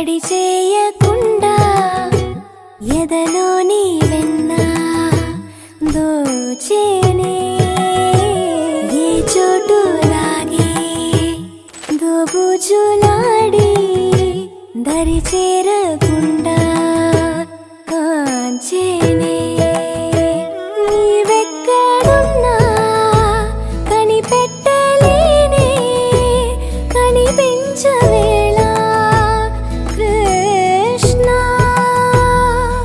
కట్టడి చేయకుండా ఎదలోని వెన్న దోచేనే ఏ చోటు లాగే దోబుజులాడి దరి చేరకుండా కాంచేనే నీవెక్కడున్నా కనిపెట్టలేనే కనిపించవేళ కృష్ణ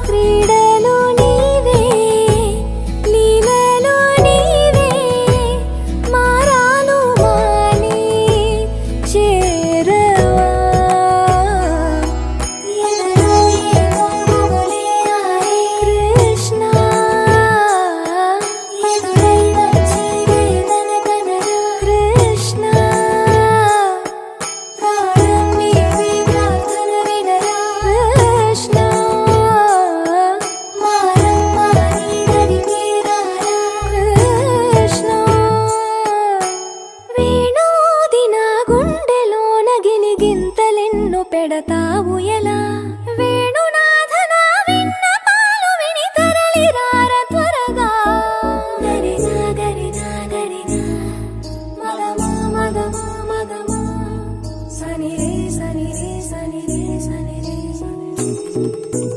క్రీడలు నీవే లీలలు నీవే మారాను మాని చేరవా కృష్ణ ఎదురై వచ్చి వేదన కనరా కృష్ణ ప్రాణం నీవే ప్రార్థన వినరా కృష్ణ మారమ్మ నీ దరికి రారా కృష్ణ వేణోది నా గుండెలోన గిలిగింతలెన్ను పెడతావు ఎలా వేణునాథ నా విన్నపాలు విని తరలిరార త్వరగా గరిగా గరిగా గరిగా మగమా మగమా మగమా సని రే సని రే సని రే సని రే సని రే